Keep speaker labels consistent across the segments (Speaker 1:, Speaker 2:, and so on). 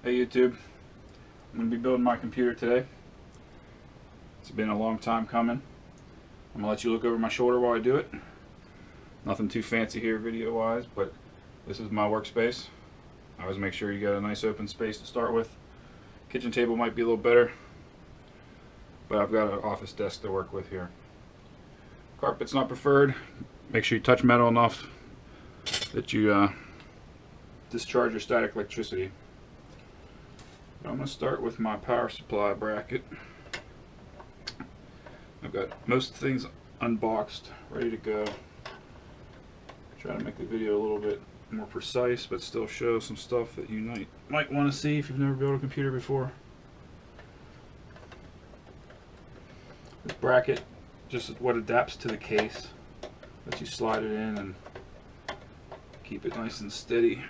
Speaker 1: Hey YouTube, I'm going to be building my computer today. It's been a long time coming. I'm going to let you look over my shoulder while I do it. Nothing too fancy here video wise, but this is my workspace. I always make sure you got a nice open space to start with. Kitchen table might be a little better, but I've got an office desk to work with here. Carpet's not preferred. Make sure you touch metal enough that you discharge your static electricity. I'm going to start with my power supply bracket. I've got most things unboxed, ready to go. Try to make the video a little bit more precise, but still show some stuff that you might want to see if you've never built a computer before. This bracket, just what adapts to the case, lets you slide it in and keep it nice and steady.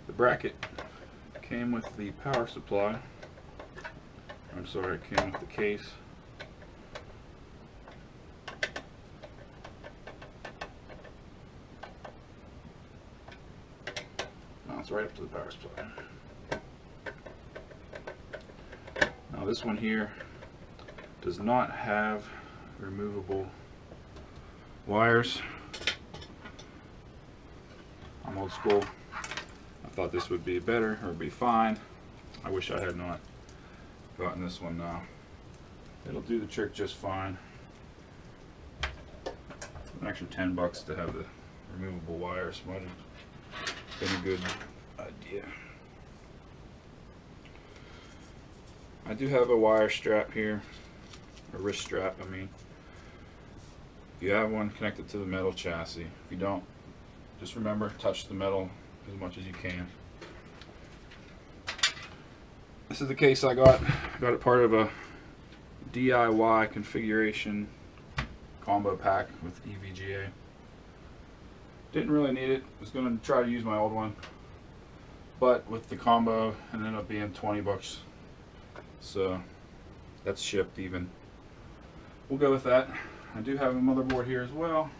Speaker 1: The bracket came with the power supply. I'm sorry, it came with the case. Now it's right up to the power supply. Now this one here does not have removable wires. I'm old school. I thought this would be better or be fine. I wish I had not gotten this one now. It'll do the trick just fine. An extra $10 to have the removable wires might have been a good idea. I do have a wire strap here, a wrist strap I mean. You have one connected to the metal chassis. If you don't, just remember, touch the metal as much as you can. This is the case I got. I got it part of a DIY configuration combo pack with EVGA. Didn't really need it. Was going to try to use my old one, but with the combo it ended up being $20. So that's shipped even. We'll go with that. I do have a motherboard here as well.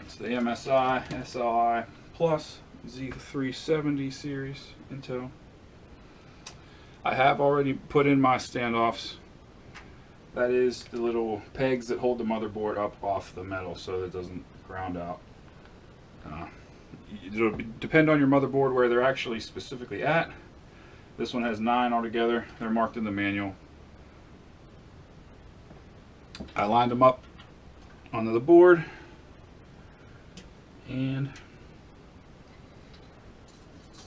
Speaker 1: It's the MSI SLI Plus Z370 series Intel. I have already put in my standoffs. That is the little pegs that hold the motherboard up off the metal so that it doesn't ground out. It'll depend on your motherboard where they're actually specifically at. This one has 9 altogether. They're marked in the manual. I lined them up onto the board, and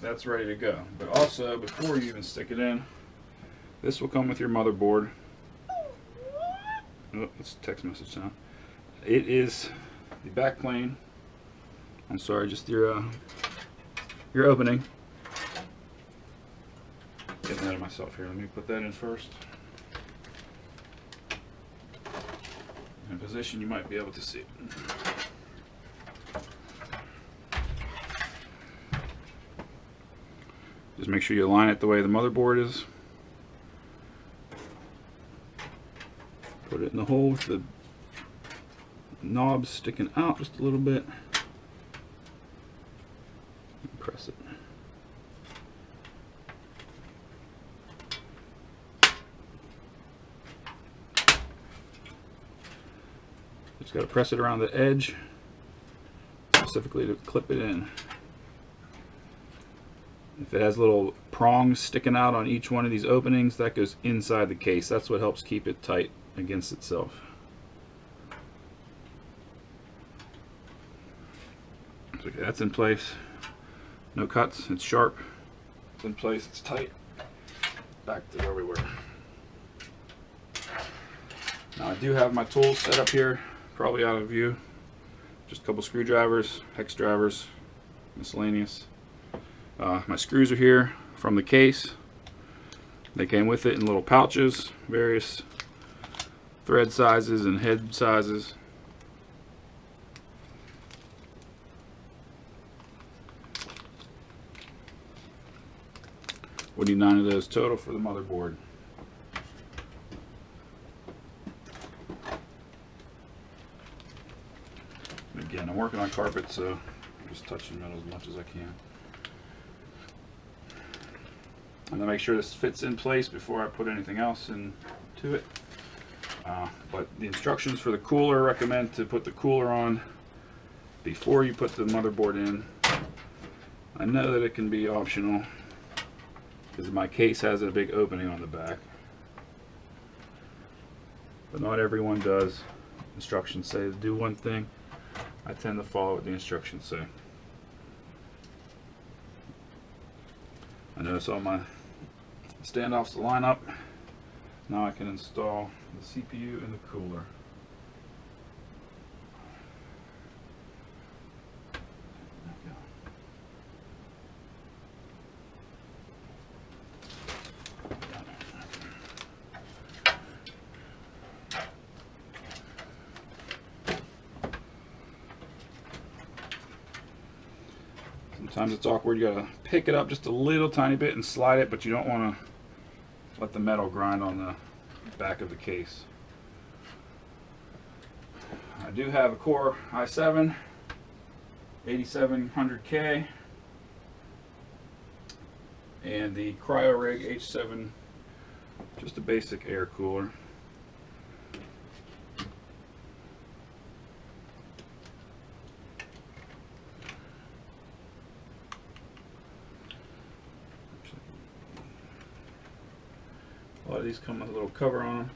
Speaker 1: that's ready to go. But also, before you even stick it in, this will come with your motherboard. Oh, it's a text message now. It is the back plane. I'm sorry, just your opening. Getting ahead of myself here. Let me put that in first. In position, you might be able to see it. Just make sure you align it the way the motherboard is. Put it in the hole with the knobs sticking out just a little bit. And press it. Just got to press it around the edge, specifically to clip it in. If it has little prongs sticking out on each one of these openings, that goes inside the case. That's what helps keep it tight against itself. So, okay, that's in place. No cuts, it's sharp. It's in place, it's tight. Back to where we were. Now I do have my tools set up here, probably out of view. Just a couple screwdrivers, hex drivers, miscellaneous. My screws are here from the case. They came with it in little pouches, various thread sizes and head sizes. 49 of those total for the motherboard. Again, I'm working on carpet, so I'm just touching metal as much as I can. I'm gonna make sure this fits in place before I put anything else into it. But the instructions for the cooler recommend to put the cooler on before you put the motherboard in. I know that it can be optional because my case has a big opening on the back, but not everyone does. Instructions say to do one thing. I tend to follow what the instructions say. I notice all my standoffs line up. Now I can install the CPU and the cooler. Sometimes it's awkward. You gotta pick it up just a little tiny bit and slide it, but you don't want to let the metal grind on the back of the case. I do have a Core i7 8700K and the CryoRig H7, just a basic air cooler. A lot of these come with a little cover on them.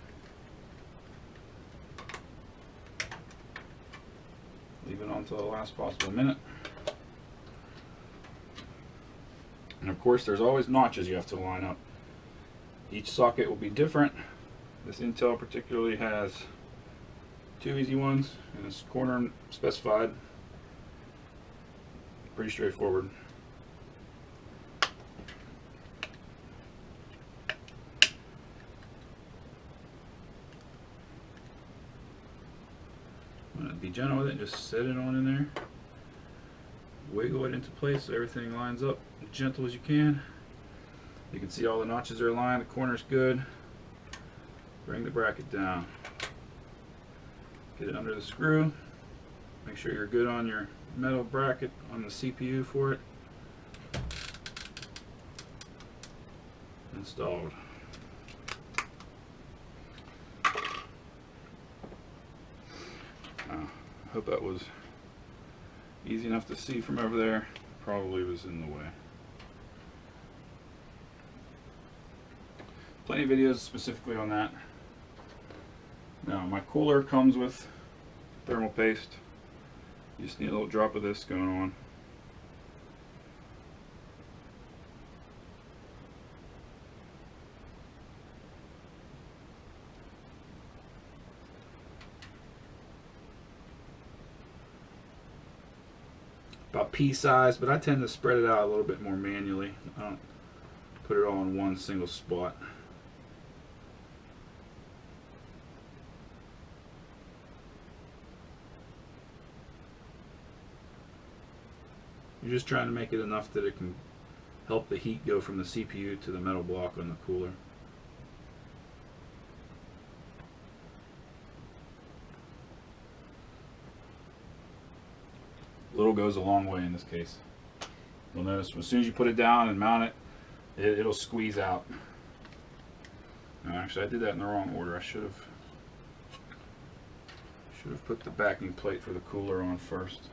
Speaker 1: Leave it on until the last possible minute. And of course, there's always notches you have to line up. Each socket will be different. This Intel particularly has 2 easy ones, and it's corner specified. Pretty straightforward. Be gentle with it, just set it on in there, wiggle it into place so everything lines up as gentle as you can. You can see all the notches are aligned, the corner's good. Bring the bracket down, get it under the screw, make sure you're good on your metal bracket on the CPU for it. Installed. I hope that was easy enough to see from over there. Probably was in the way. Plenty of videos specifically on that. Now my cooler comes with thermal paste. You just need a little drop of this going on. About pea size, but I tend to spread it out a little bit more manually. I don't put it all in one single spot. You're just trying to make it enough that it can help the heat go from the CPU to the metal block on the cooler. Little goes a long way in this case. You'll notice as soon as you put it down and mount it, it'll squeeze out. No, actually, I did that in the wrong order. I should have put the backing plate for the cooler on first.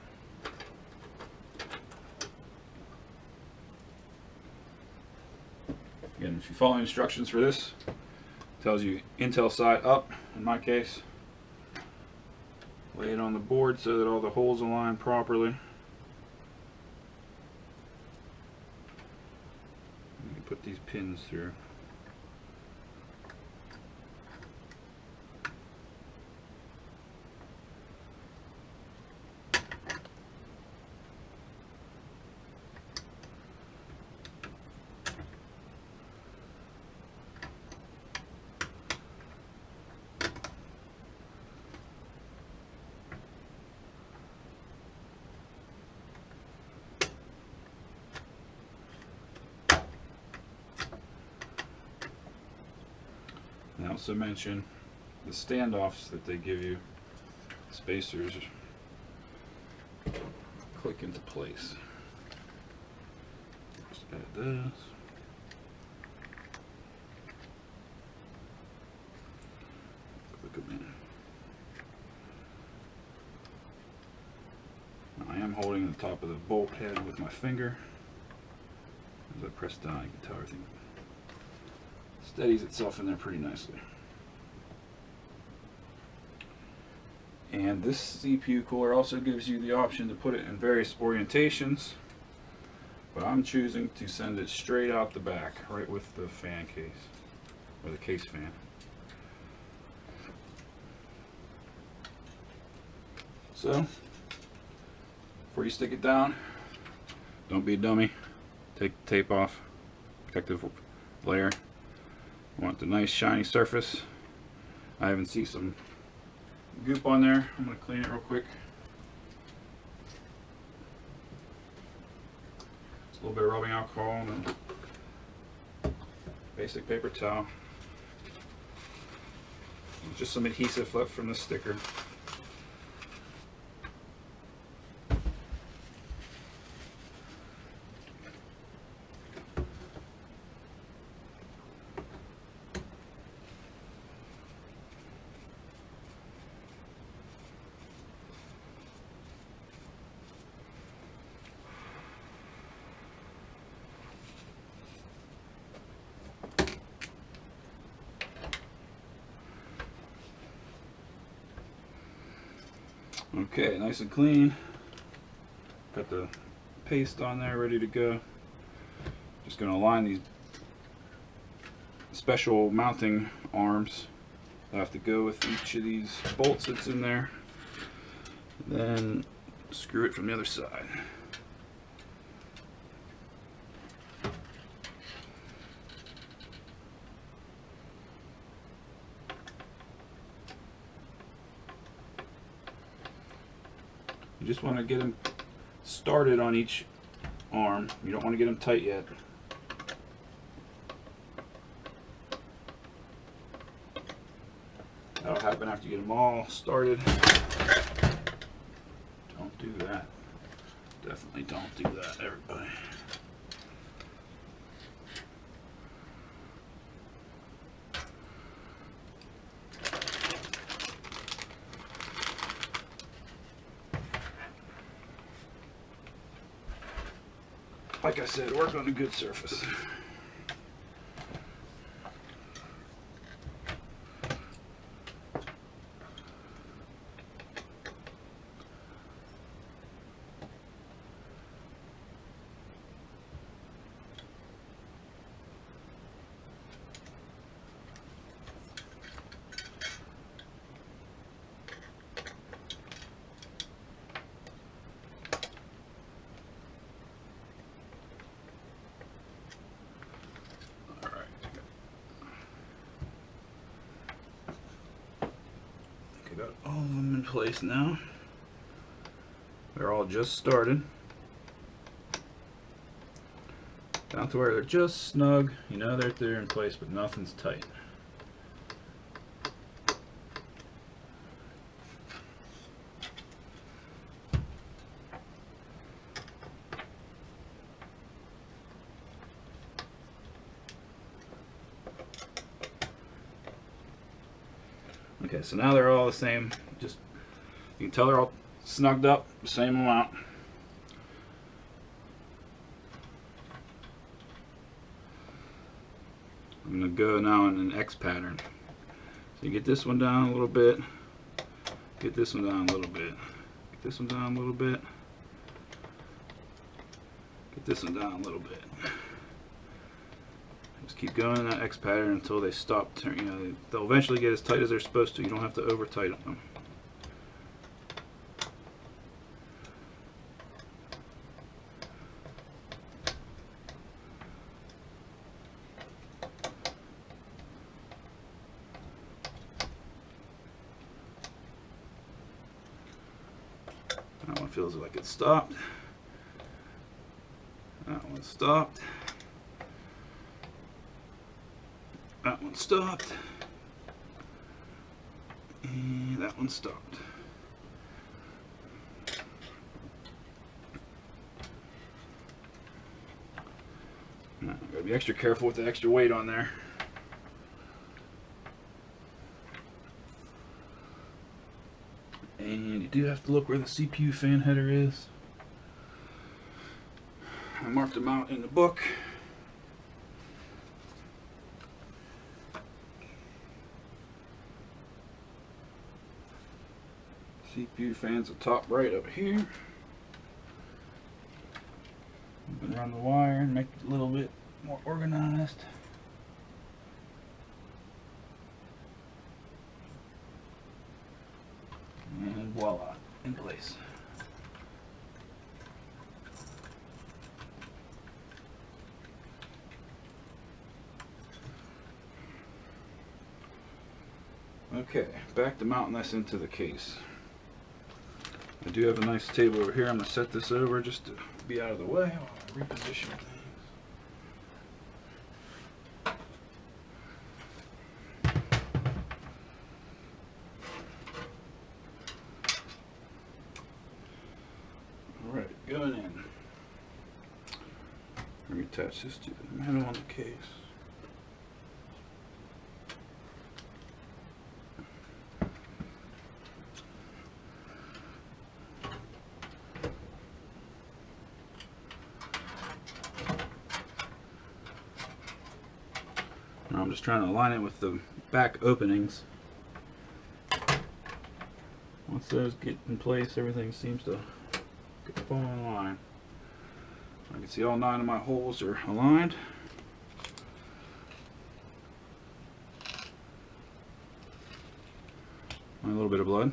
Speaker 1: Again, if you follow instructions for this, it tells you Intel side up in my case. Lay it on the board so that all the holes align properly. You can put these pins through. I also mention the standoffs that they give you, spacers. click into place. Just add this. Click them in. Now I am holding the top of the bolt head with my finger. As I press down, you can tell everything steadies itself in there pretty nicely. And this CPU cooler also gives you the option to put it in various orientations, but I'm choosing to send it straight out the back, right with the fan case, or the case fan. So, before you stick it down, don't be a dummy. Take the tape off, protective layer. You want the nice shiny surface. I even see some goop on there. I'm going to clean it real quick. Just a little bit of rubbing alcohol and then basic paper towel. And just some adhesive left from the sticker. Okay, nice and clean. Got the paste on there ready to go. Just going to align these special mounting arms that have to go with each of these bolts that's in there. Then screw it from the other side. You just want to get them started on each arm. You don't want to get them tight yet. That'll happen after you get them all started. Don't do that. Definitely don't do that, everybody. Like I said, work on a good surface. Got all of them in place now. They're all just started. Down to where they're just snug. You know they're in place, but nothing's tight. Okay, so now they're all the same. Just you can tell they're all snugged up, the same amount. I'm going to go now in an X pattern. So you get this one down a little bit, get this one down a little bit, get this one down a little bit, get this one down a little bit. Just keep going in that X pattern until they stop turning. You know, they'll eventually get as tight as they're supposed to. You don't have to over tighten them. That one feels like it stopped. That one stopped. That one stopped. And that one stopped. be extra careful with the extra weight on there. And you do have to look where the CPU fan header is. I marked them out in the book. CPU fan's the top right over here. I'm gonna run the wire and make it a little bit more organized. And voila, in place. Okay, back to mounting this into the case. I do have a nice table over here. I'm going to set this over just to be out of the way while I reposition things. Alright, going in. Let me attach this to the metal on the case. Now I'm just trying to align it with the back openings. Once those get in place, everything seems to fall in line. I can see all 9 of my holes are aligned. A little bit of blood.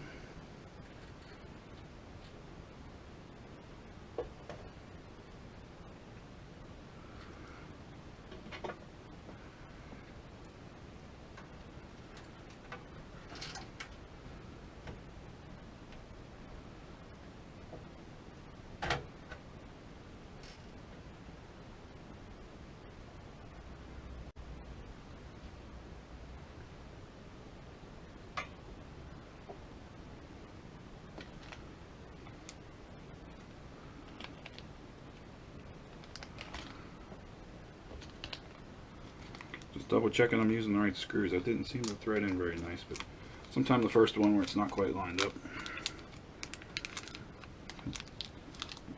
Speaker 1: Just double checking I'm using the right screws. That didn't seem to thread in very nice, but sometimes the first one where it's not quite lined up,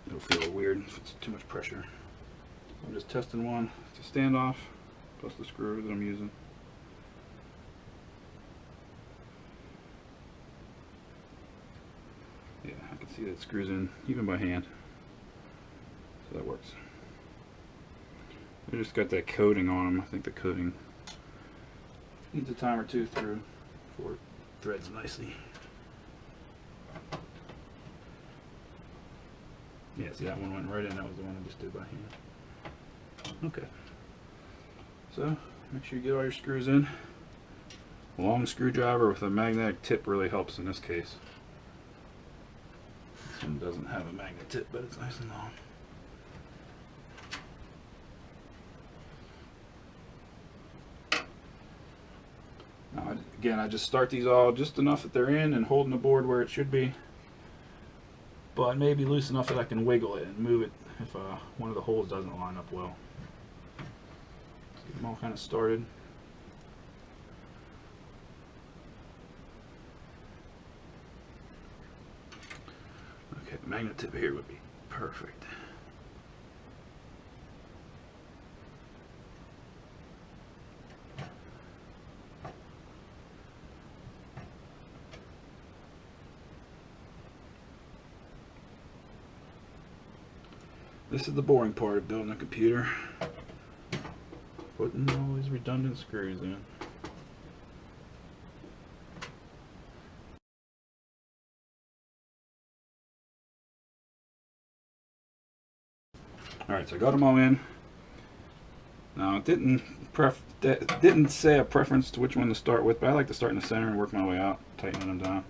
Speaker 1: it'll feel weird if it's too much pressure. I'm just testing one to standoff plus the screw that I'm using. Yeah, I can see that it screws in even by hand, so that works. They just got that coating on them. I think the coating needs a time or two through before it threads nicely. Yeah, see, that one went right in. That was the one I just did by hand. Okay. So, make sure you get all your screws in. A long screwdriver with a magnetic tip really helps in this case. This one doesn't have a magnet tip, but it's nice and long. Now, again, I just start these all just enough that they're in and holding the board where it should be, but maybe loose enough that I can wiggle it and move it if one of the holes doesn't line up well. Let's get them all kind of started. Okay, the magnet tip here would be perfect. This is the boring part of building a computer. Putting all these redundant screws in. Alright, so I got them all in. Now it didn't say a preference to which one to start with, but I like to start in the center and work my way out, tightening them down.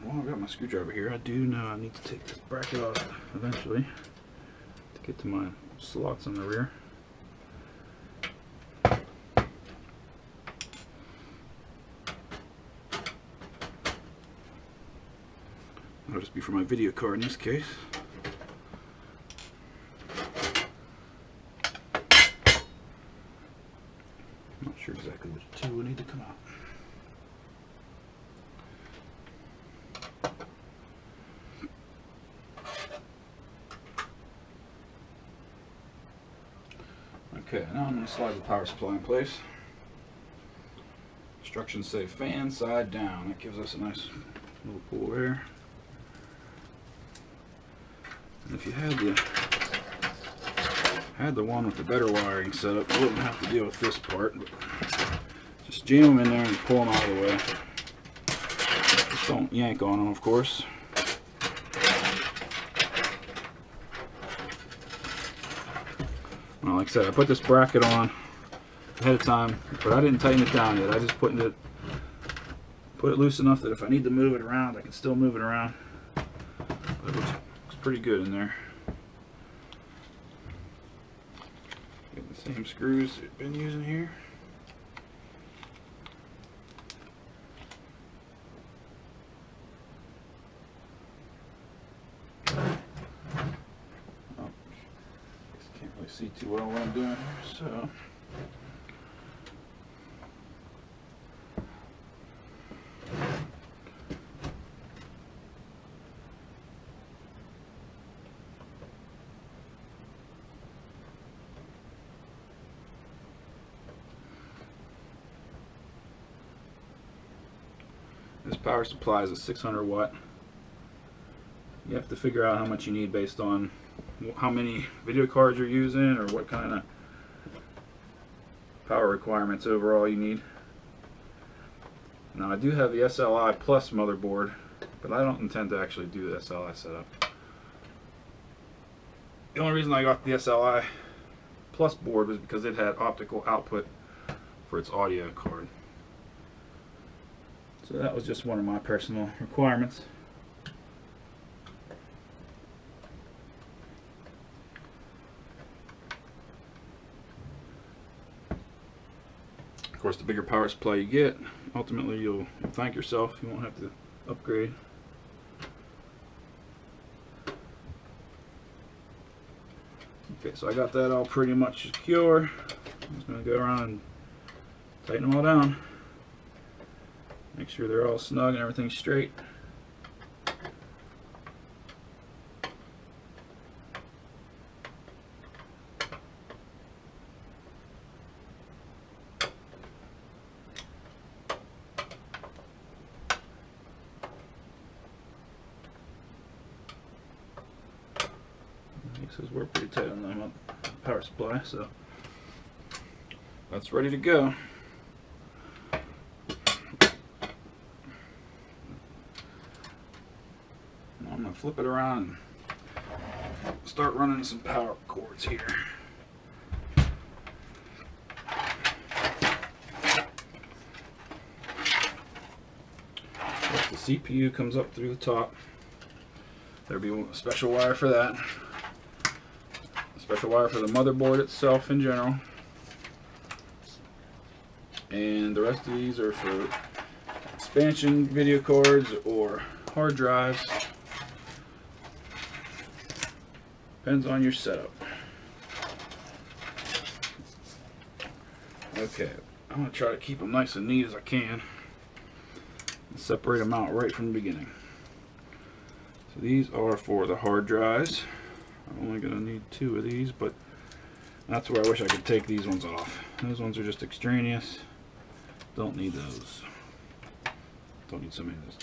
Speaker 1: Well, I've got my screwdriver here. I do know I need to take this bracket off eventually to get to my slots in the rear. be for my video card in this case. Not sure exactly which two will need to come out. Okay, now I'm going to slide the power supply in place. Instructions say fan side down. That gives us a nice little pool of air. And if you had the one with the better wiring setup, you wouldn't have to deal with this part. But just jam them in there and pull them out of the way. Just don't yank on them, of course. Well, like I said, I put this bracket on ahead of time, but I didn't tighten it down yet. I just put it loose enough that if I need to move it around, I can still move it around. But it looks pretty good in there. Get the same screws that I've been using here. See too well what I'm doing here, so this power supply is a 600 watt. You have to figure out how much you need based on how many video cards you're using or what kind of power requirements overall you need. Now I do have the SLI Plus motherboard, but I don't intend to actually do the SLI setup. The only reason I got the SLI Plus board was because it had optical output for its audio card. So that was just one of my personal requirements. Of course, the bigger power supply you get, ultimately you'll thank yourself. You won't have to upgrade. Okay, so I got that all pretty much secure. I'm just going to go around and tighten them all down. Make sure they're all snug and everything's straight. Says we're pretty tight on the power supply, so that's ready to go. Now I'm going to flip it around and start running some power cords here. If the CPU comes up through the top, there'll be a special wire for that. Special wire for the motherboard itself in general, and the rest of these are for expansion video cards or hard drives. Depends on your setup. Okay, I'm going to try to keep them nice and neat as I can and separate them out right from the beginning. So these are for the hard drives. I'm only going to need 2 of these, but that's where I wish I could take these ones off. Those ones are just extraneous. Don't need those. Don't need so many of those.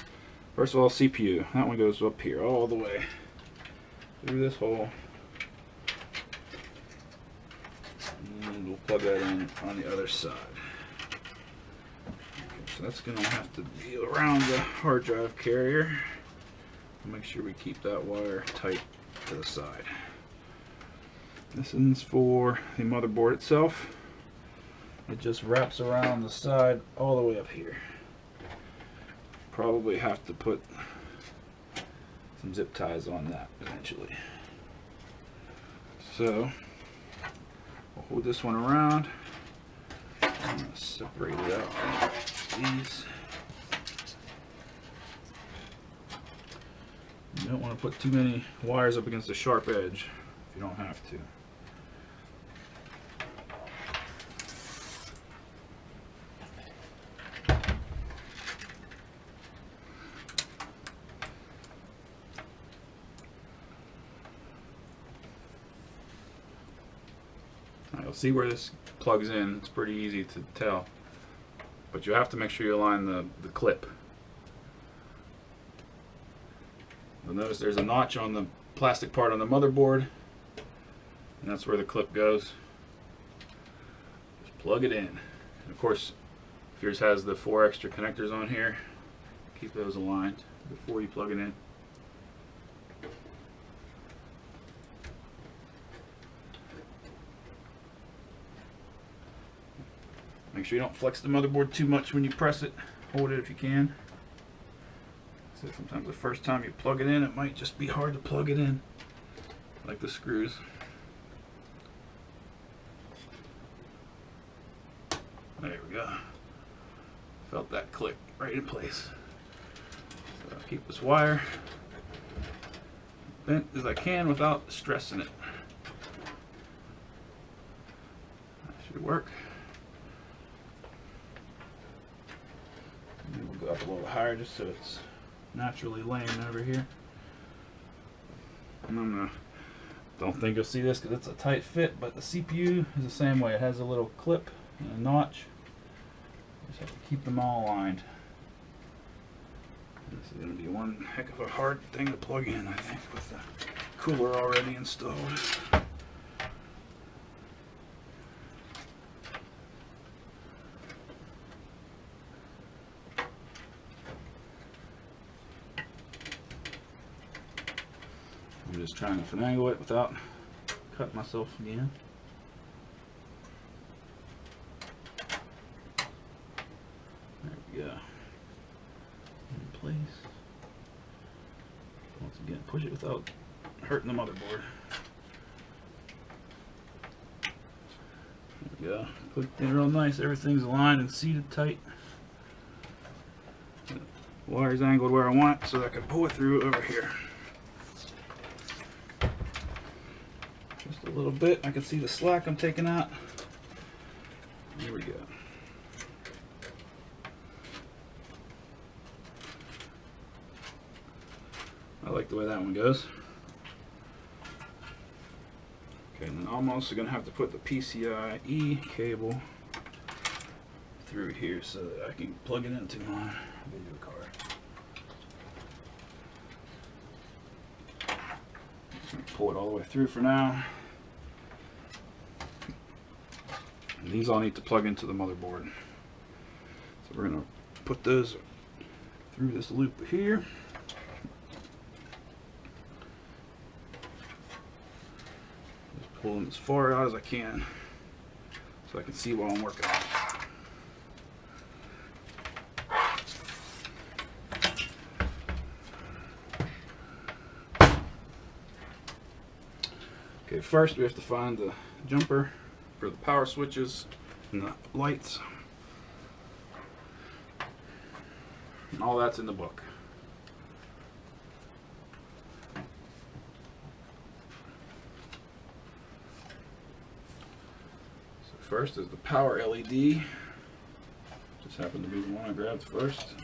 Speaker 1: First of all, CPU. That one goes up here all the way through this hole. And we'll plug that in on the other side. Okay, so that's going to have to be around the hard drive carrier. Make sure we keep that wire tight to the side. This is for the motherboard itself. It just wraps around the side all the way up here. Probably have to put some zip ties on that eventually. So I'll hold this one around. I'm going to separate it out from these. You don't want to put too many wires up against a sharp edge if you don't have to. Now, you'll see where this plugs in. It's pretty easy to tell, but you have to make sure you align the clip. You'll notice there's a notch on the plastic part on the motherboard, and that's where the clip goes. Just plug it in. And of course, if yours has the 4 extra connectors on here, keep those aligned before you plug it in. Make sure you don't flex the motherboard too much when you press it. Hold it if you can. So sometimes the first time you plug it in, it might just be hard to plug it in, like the screws. There we go. Felt that click right in place. So I'll keep this wire bent as I can without stressing it. That should work. And we'll go up a little higher just so it's naturally laying over here. And don't think you'll see this because it's a tight fit, but the CPU is the same way. It has a little clip and a notch. You just have to keep them all aligned. This is going to be one heck of a hard thing to plug in, I think, with the cooler already installed. I'm just trying to finagle it without cutting myself again. There we go. In place. Once again, push it without hurting the motherboard. There we go. Clicked in real nice. Everything's aligned and seated tight. The wire's angled where I want it so that I can pull it through over here. Just a little bit. I can see the slack I'm taking out. Here we go. I like the way that one goes. Okay, and then I'm also going to have to put the PCIe cable through here so that I can plug it into my video card. Just going to pull it all the way through for now. And these all need to plug into the motherboard. So we're going to put those through this loop here. Pull them as far out as I can so I can see what I'm working on. Okay, first we have to find the jumper for the power switches and the lights. And all that's in the book. First is the power LED. Just happened to be the one I grabbed first.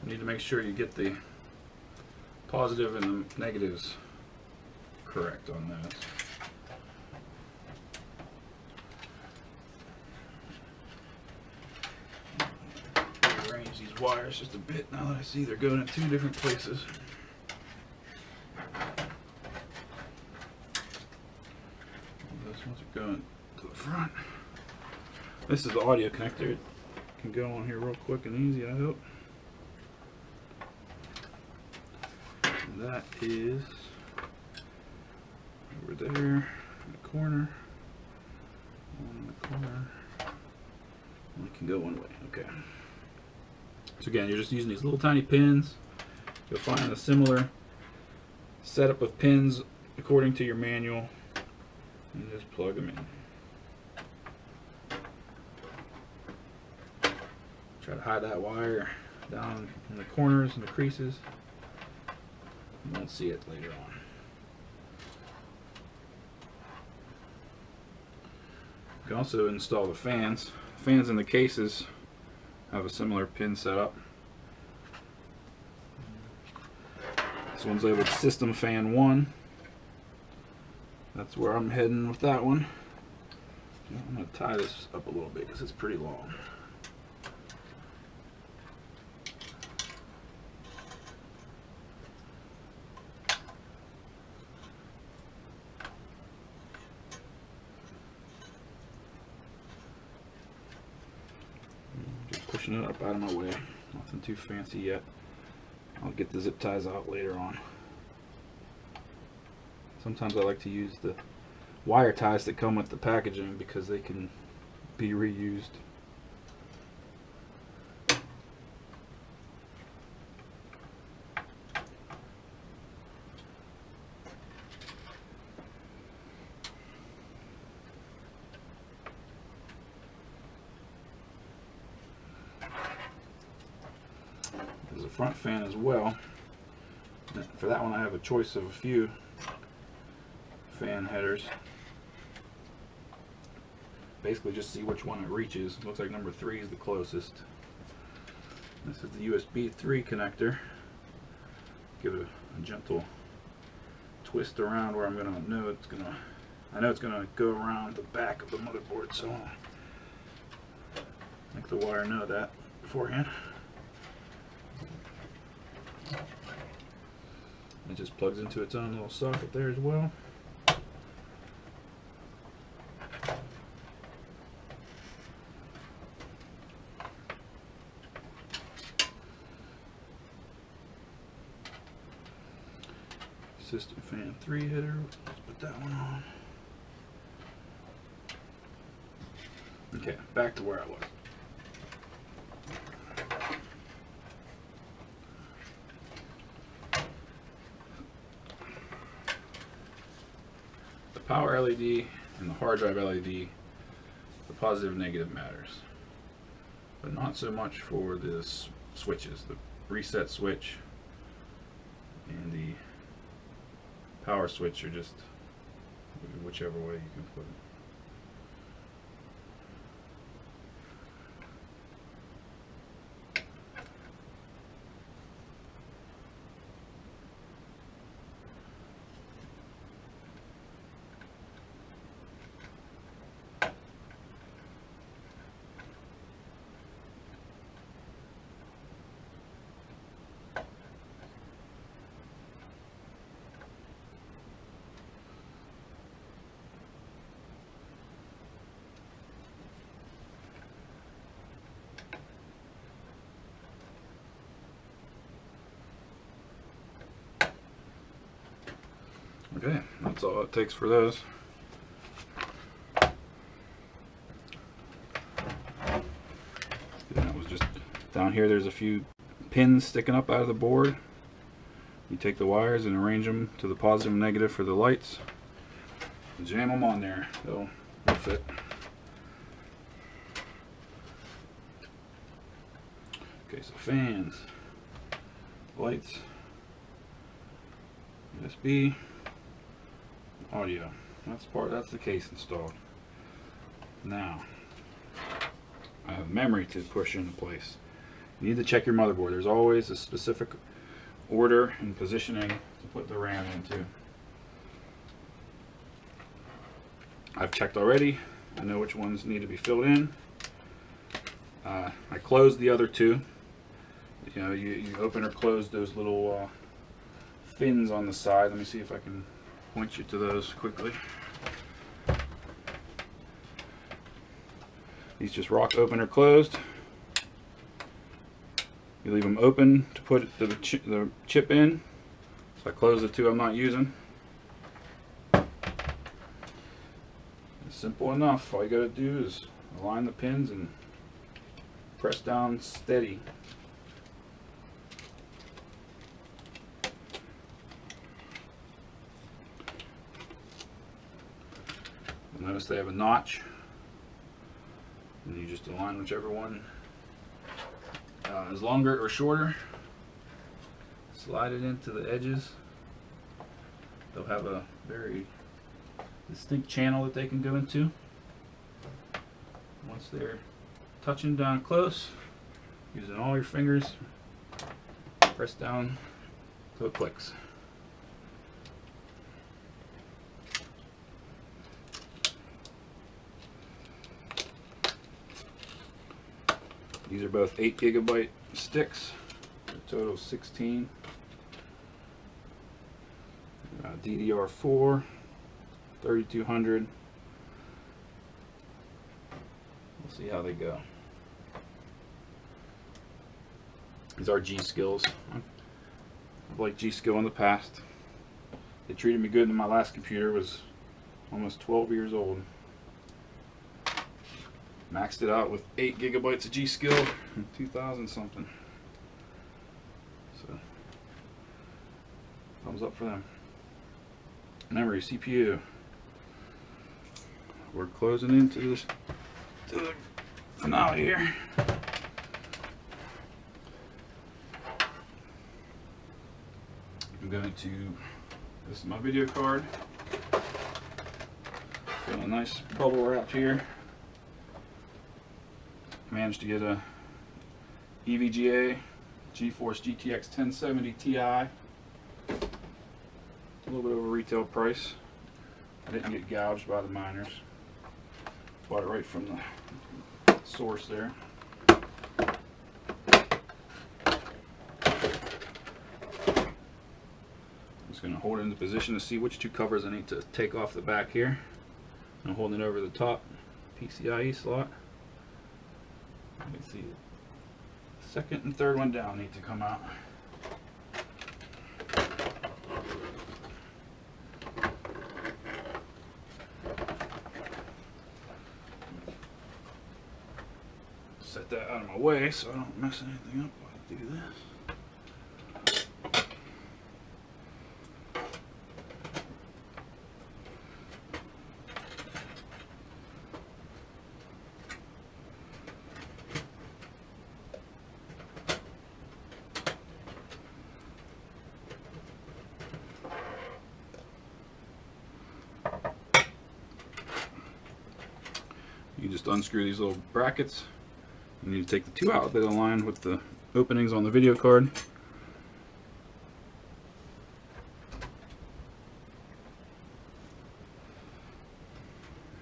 Speaker 1: You need to make sure you get the positive and the negatives correct on that. Rearrange these wires just a bit now that I see they're going in 2 different places. Going to the front. This is the audio connector. It can go on here real quick and easy, I hope. And that is over there in the corner. One in the corner. And it can go one way. Okay. So again, you're just using these little tiny pins. You'll find a similar setup of pins according to your manual. And just plug them in. Try to hide that wire down in the corners and the creases. You won't see it later on. You can also install the fans. Fans in the cases have a similar pin setup. This one's labeled System Fan 1. That's where I'm heading with that one. I'm going to tie this up a little bit because it's pretty long. Just pushing it up out of my way. Nothing too fancy yet. I'll get the zip ties out later on. Sometimes I like to use the wire ties that come with the packaging because they can be reused. There's a front fan as well. For that one I have a choice of a few fan headers. Basically just see which one it reaches. It looks like number 3 is the closest. This is the USB 3 connector. Give it a gentle twist around where I'm gonna know it's gonna, I know it's gonna go around the back of the motherboard, so I'll make the wire know that beforehand. It just plugs into its own little socket there as well. System Fan 3 header. Let's put that one on. Okay, back to where I was. The power LED and the hard drive LED, the positive and negative matters, but not so much for the switches. The reset switch and the power switch are just whichever way you can put it. Okay, that's all it takes for those. That was just down here. There's a few pins sticking up out of the board. You take the wires and arrange them to the positive and negative for the lights. And jam them on there. They'll fit. Okay, so fans, lights, USB. Audio. That's the case installed. Now I have memory to push into place. You need to check your motherboard. There's always a specific order and positioning to put the RAM into. I've checked already. I know which ones need to be filled in. I closed the other two. You know, you open or close those little fins on the side. Let me see if I can point you to those quickly. These just rock open or closed. You leave them open to put the chip in. So I close the two I'm not using. It's simple enough. All you gotta do is align the pins and press down steady. Notice they have a notch, and you just align whichever one want it longer or shorter, slide it into the edges. They'll have a very distinct channel that they can go into. Once they're touching down close, using all your fingers, press down till it clicks. These are both 8 GB sticks, a total of 16. DDR4, 3200. We'll see how they go. These are G.skills. I've liked G.skill in the past. They treated me good in my last computer. It was almost 12 years old. Maxed it out with 8 GB of G.skill in 2000 something. So, thumbs up for them. Memory, CPU. We're closing into this to the finale here. I'm going to, this is my video card. Got a nice bubble wrap here. Managed to get a EVGA GeForce GTX 1070 Ti. A little bit over retail price. I didn't get gouged by the miners. Bought it right from the source there. Just going to hold it into position to see which two covers I need to take off the back here. I'm holding it over the top PCIe slot. You can see the second and third one down need to come out. Set that out of my way so I don't mess anything up while I do this. You just unscrew these little brackets. You need to take the two out that align with the openings on the video card.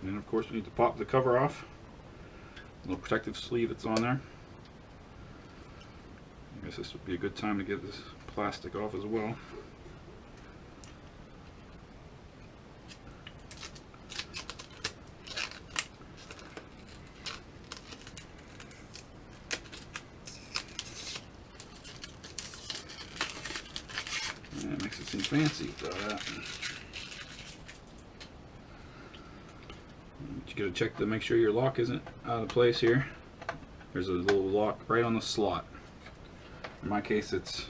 Speaker 1: And then of course we need to pop the cover off. A little protective sleeve that's on there. I guess this would be a good time to get this plastic off as well. Yeah, it makes it seem fancy without that. But you gotta check to make sure your lock isn't out of place here. There's a little lock right on the slot. In my case, it's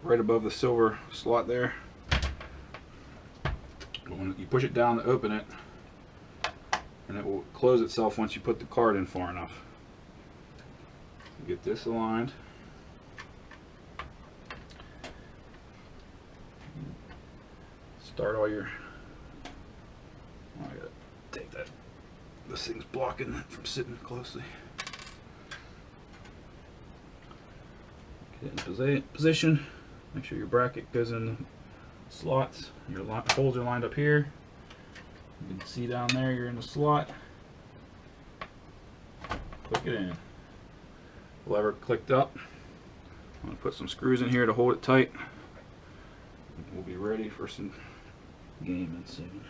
Speaker 1: right above the silver slot there. But when you push it down to open it, and it will close itself once you put the card in far enough. Get this aligned. Start all your, oh, I gotta take that, this thing's blocking it from sitting closely. Get it in position, make sure your bracket goes in the slots, your holes are lined up here. You can see down there you're in the slot. Click it in. Lever clicked up. I'm going to put some screws in here to hold it tight. We'll be ready for some gaming soon.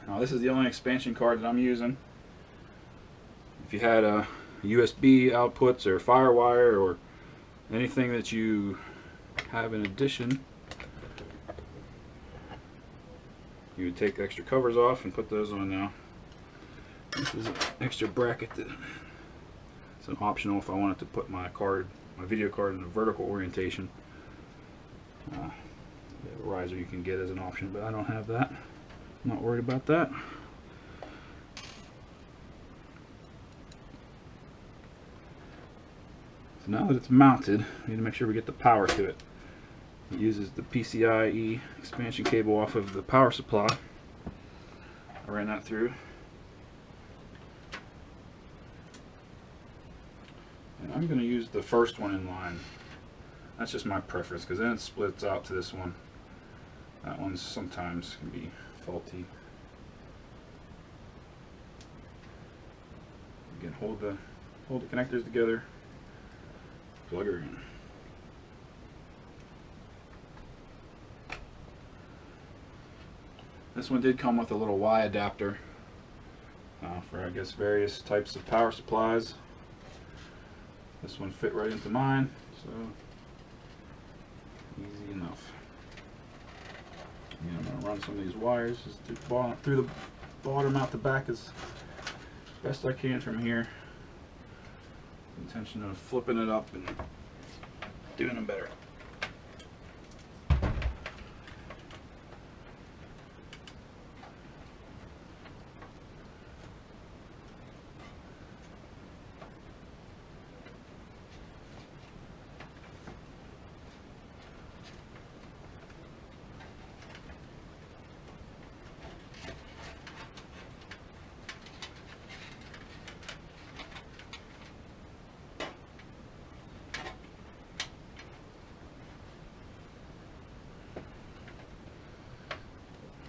Speaker 1: Now this is the only expansion card that I'm using. If you had a USB outputs or FireWire or anything that you have in addition, you would take the extra covers off and put those on now. This is an extra bracket that it's an optional if I wanted to put my video card in a vertical orientation. The riser you can get as an option, but I don't have that. I'm not worried about that. So now that it's mounted, we need to make sure we get the power to it. It uses the PCIe expansion cable off of the power supply. I ran that through. And I'm going to use the first one in line. That's just my preference, because then it splits out to this one. That one sometimes can be faulty. Again, hold the connectors together. Plug her in. This one did come with a little Y adapter for, I guess, various types of power supplies. This one fit right into mine, so easy enough. I'm going to run some of these wires just through the bottom out the back as best I can from here. Intention of flipping it up and doing them better.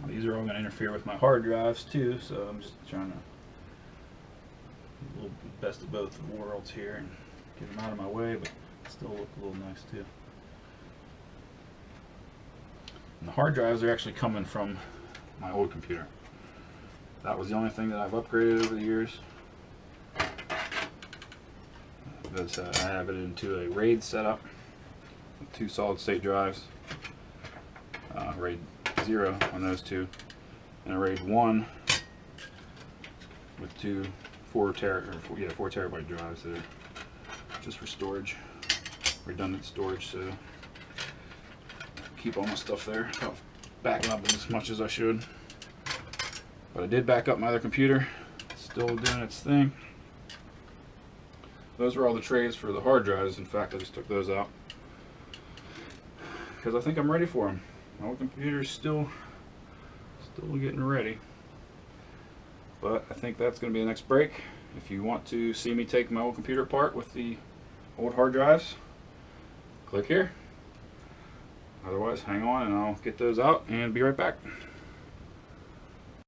Speaker 1: These are all going to interfere with my hard drives too, so I'm just trying to do the best of both worlds here and get them out of my way, but still look a little nice too. And the hard drives are actually coming from my old computer. That was the only thing that I've upgraded over the years. I have it into a RAID setup with 2 solid state drives. RAID 0 on those 2, and a RAID 1 with 2 4 terabyte drives that are just for storage, redundant storage, so keep all my stuff there without backing up as much as I should. But I did back up my other computer. It's still doing its thing. Those are all the trays for the hard drives. In fact, I just took those out because I think I'm ready for them. My old computer is still getting ready, but I think that's going to be the next break. If you want to see me take my old computer apart with the old hard drives, click here. Otherwise, hang on and I'll get those out and be right back.